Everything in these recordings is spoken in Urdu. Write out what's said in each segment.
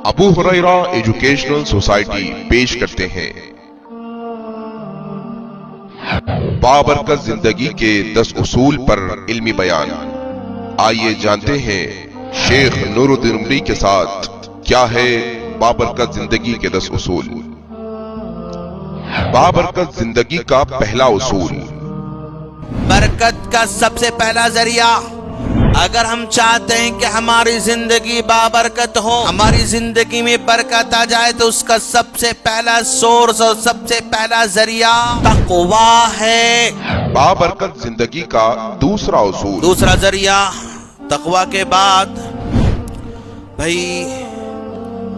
ابو ہریرہ ایجوکیشنل سوسائٹی پیش کرتے ہیں بابرکت زندگی کے 10 اصول پر علمی بیان۔ آئیے جانتے ہیں شیخ نور الدین عمری کے ساتھ کیا ہے بابرکت زندگی کے 10 اصول۔ بابرکت زندگی کا پہلا اصول، برکت کا سب سے پہلا ذریعہ، اگر ہم چاہتے ہیں کہ ہماری زندگی بابرکت ہو، ہماری زندگی میں برکت آ جائے، تو اس کا سب سے پہلا سورس اور سب سے پہلا ذریعہ تقویٰ ہے۔ بابرکت زندگی کا دوسرا اصول، دوسرا ذریعہ تقویٰ کے بعد بھائی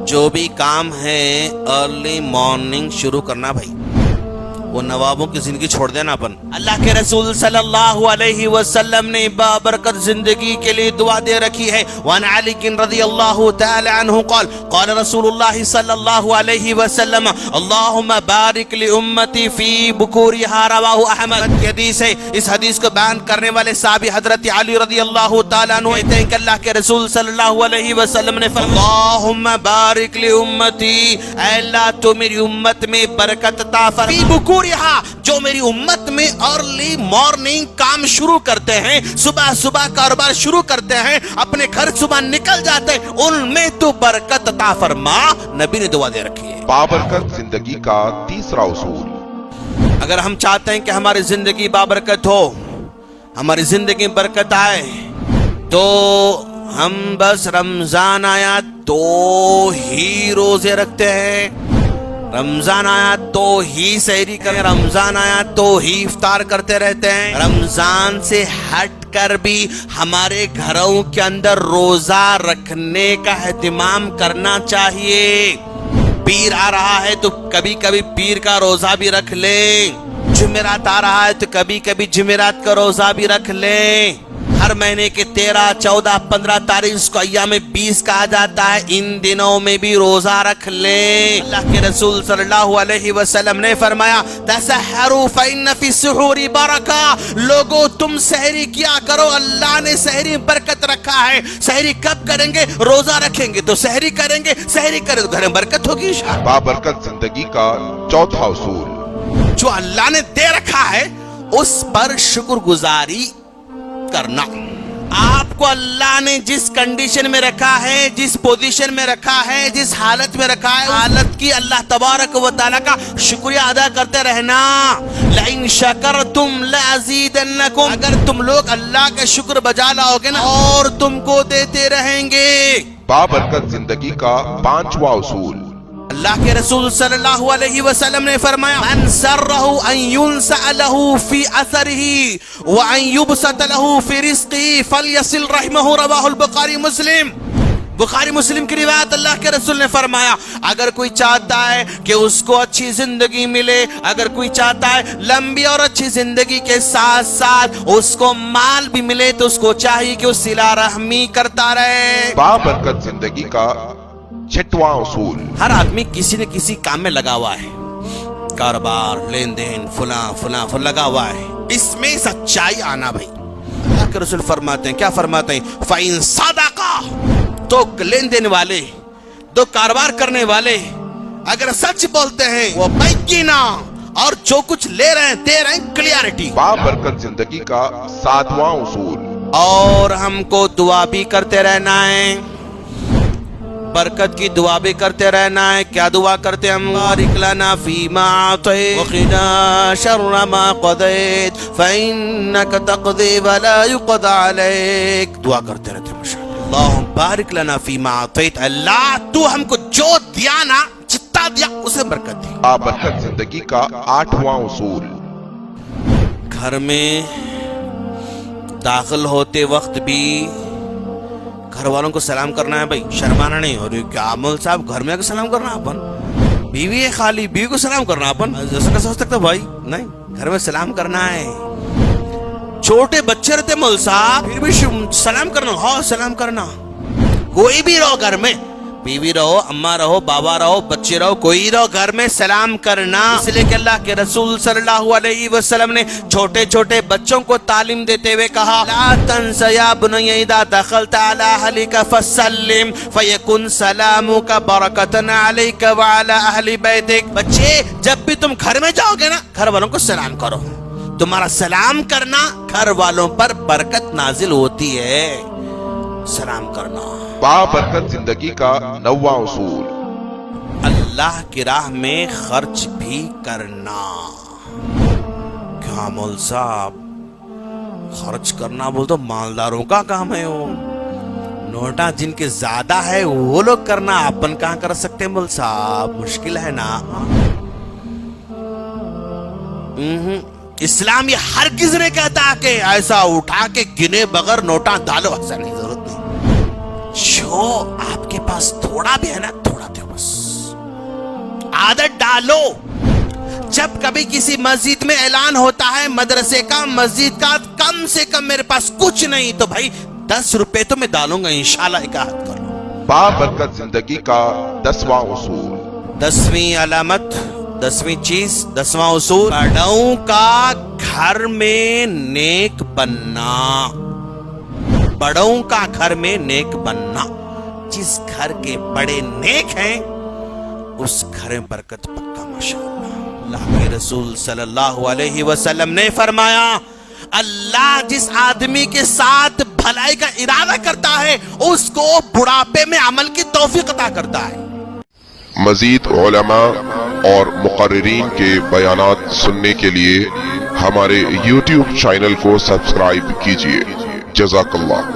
جو بھی کام ہے ارلی مارننگ شروع کرنا۔ بھائی وہ نوابوں کی زندگی چھوڑ دینا اپن۔ اللہ کے رسول صلی اللہ علیہ وسلم نے بابرکت زندگی کے لیے دعا دے رکھی ہے۔ وعن علی رضی اللہ تعالی عنہ قال قال رسول اللہ صلی اللہ علیہ وسلم اللہم بارک لامتی فی بکورها، رواہ احمد کی حدیث ہے۔ اس حدیث کو بیان کرنے والے صحابی حضرت علی رضی اللہ تعالی عنہ کہتے ہیں کہ اللہ کے رسول صلی اللہ علیہ وسلم نے فرمایا اللہم بارک لامتی، اے اللہ تو میری امت میں برکت عطا فرما فی بکور، جو میری امت میں ارلی مارننگ کام شروع کرتے ہیں، صبح صبح کاروبار شروع کرتے ہیں، اپنے گھر صبح نکل جاتے ہیں، ان میں تو برکت عطا فرما، نبی نے دعا دے رکھی ہے۔ بابرکت زندگی کا تیسرا اصول، اگر ہم چاہتے ہیں کہ ہماری زندگی بابرکت ہو، ہماری زندگی میں برکت آئے، تو ہم بس رمضان آیا تو ہی روزے رکھتے ہیں، رمضان آیا تو ہی سحری کریں، رمضان آیا تو ہی افطار کرتے رہتے ہیں۔ رمضان سے ہٹ کر بھی ہمارے گھروں کے اندر روزہ رکھنے کا اہتمام کرنا چاہیے۔ پیر آ رہا ہے تو کبھی کبھی پیر کا روزہ بھی رکھ لیں، جمعرات آ رہا ہے تو کبھی کبھی جمعرات کا روزہ بھی رکھ لیں۔ ہر مہینے کے 13، 14، 15 تاریخ کو ایام 20 کہا جاتا ہے، ان دنوں میں بھی روزہ رکھ لیں۔ اللہ کے رسول صلی اللہ علیہ وسلم نے فرمایا تسحروا فإن فی السحور برکہ، لوگوں تم سحری کیا کرو، اللہ نے سحری برکت رکھا ہے۔ سحری کب کریں گے؟ روزہ رکھیں گے تو سحری کریں گے، سحری کریں تو گھر میں برکت ہوگی۔ بابرکت زندگی کا چوتھا اصول، جو اللہ نے دے رکھا ہے اس پر شکر گزاری کرنا۔ آپ کو اللہ نے جس کنڈیشن میں رکھا ہے، جس پوزیشن میں رکھا ہے، جس حالت میں رکھا ہے، حالت کی اللہ تبارک و تعالیٰ کا شکریہ ادا کرتے رہنا۔ لئن شکرتم لازیدنکم، اگر تم لوگ اللہ کا شکر بجا لاؤ گے نا اور تم کو دیتے رہیں گے۔ بابرکت زندگی کا پانچواں اصول، اللہ کے رسول صلی اللہ علیہ وسلم نے فرمایا من سرہ ان ينسأ له فی اثرہ وان یبسط له فی رزقہ فلیصل رحمہ، رواہ البخاری مسلم۔ بخاری مسلم کی روایت، اللہ کے رسول نے فرمایا اگر کوئی چاہتا ہے کہ اس کو اچھی زندگی ملے، اگر کوئی چاہتا ہے لمبی اور اچھی زندگی کے ساتھ ساتھ اس کو مال بھی ملے، تو اس کو چاہیے کہ وہ صلہ رحمی کرتا رہے۔ بابرکت زندگی کا چھٹواں اصول، ہر آدمی کسی نہ کسی کام میں لگا ہوا ہے، کاروبار، لین دین، فلاں لگا ہوا ہے، اس میں سچائی آنا۔ بھائی اللہ کے رسول فرماتے ہیں، کیا فرماتے ہیں؟ فَإِن صَدَقَا، تو لین دین والے، تو کاروبار کرنے والے اگر سچ بولتے ہیں، وہ بینہ، اور جو کچھ لے رہے ہیں دے رہے ہیں، کلیئرٹی۔ بابرکت زندگی کا ساتواں اصول، اور ہم کو دعا بھی کرتے رہنا ہے، برکت کی دعا بھی کرتے رہنا ہے۔ کیا دعا کرتے ہم؟ بارک لنا فیما اعطیت وقنا شر ما قضیت فانک تقضی ولا یقضى علیک، دعا کرتے رہتے ہیں ماشاءاللہ۔ اللہم بارک لنا فیما اعطیت، اللہ تو ہم کو جو دیا نا، جتنا دیا اسے برکت دی۔ بابرکت زندگی کا آٹھواں اصول، گھر میں داخل ہوتے وقت بھی گھر والوں کو سلام کرنا ہے۔ بھائی شرمانا نہیں، اور کیا مول صاحب گھر میں آ کے سلام کرنا اپن، بیوی ہے خالی، بیوی کو سلام کرنا اپن، جیسا کا سوچ سکتا بھائی نہیں، گھر میں سلام کرنا ہے۔ چھوٹے بچے رہتے مول صاحب، پھر بھی سلام کرنا، ہاں سلام کرنا، کوئی بھی رہو گھر میں، بیوی رہو، اما رہو، بابا رہو، بچے رہو، کوئی رہو، گھر میں سلام کرنا. اس لیے کہ اللہ کے رسول صلی اللہ علیہ وسلم نے چھوٹے چھوٹے بچوں کو تعلیم دیتے ہوئے کہا لا تنس یا بنی اذا دخلت علی اہلک فسلم فیکن سلامک برکۃ علیک وعلی اہل بیتک. بچے جب بھی تم گھر میں جاؤ گے نا، گھر والوں کو سلام کرو. تمہارا سلام کرنا گھر والوں پر برکت نازل ہوتی ہے. سلام کرنا. بابرکت زندگی کا 9واں اصول، اللہ کی راہ میں خرچ بھی کرنا. کیا مول صاحب، خرچ کرنا بول تو مالداروں کا کام ہے. وہ نوٹا جن کے زیادہ ہے وہ لوگ کرنا، اپن کہاں کر سکتے مول صاحب؟ مشکل ہے نا. اسلام یہ ہرگز نہیں کہتا کہ ایسا اٹھا کے گنے بغیر نوٹا ڈالو. ایسا نہیں، ضرورت نہیں. جو آپ کے پاس تھوڑا بھی ہے نا، تھوڑا دو بس. عادت ڈالو. جب کبھی کسی مسجد میں اعلان ہوتا ہے مدرسے کا، مسجد کا، کم سے کم میرے پاس کچھ نہیں تو بھائی 10 روپے تو میں ڈالوں گا انشاءاللہ. ایک عہد کر لو. بابرکت زندگی کا 10واں اصول، 10ویں علامت، 10ویں چیز، 10واں اصول، بڑوں کا گھر میں نیک بننا. بڑوں کا گھر میں نیک بننا. جس گھر کے بڑے نیک ہیں اس گھر میں برکت پکا ماشاءاللہ. اللہ کے رسول صلی اللہ علیہ وسلم نے فرمایا اللہ جس آدمی کے ساتھ بھلائی کا ارادہ کرتا ہے اس کو بڑھاپے میں عمل کی توفیق عطا کرتا ہے. مزید علماء اور مقررین کے بیانات سننے کے لیے ہمارے YouTube چینل کو سبسکرائب کیجیے. جزاک اللہ.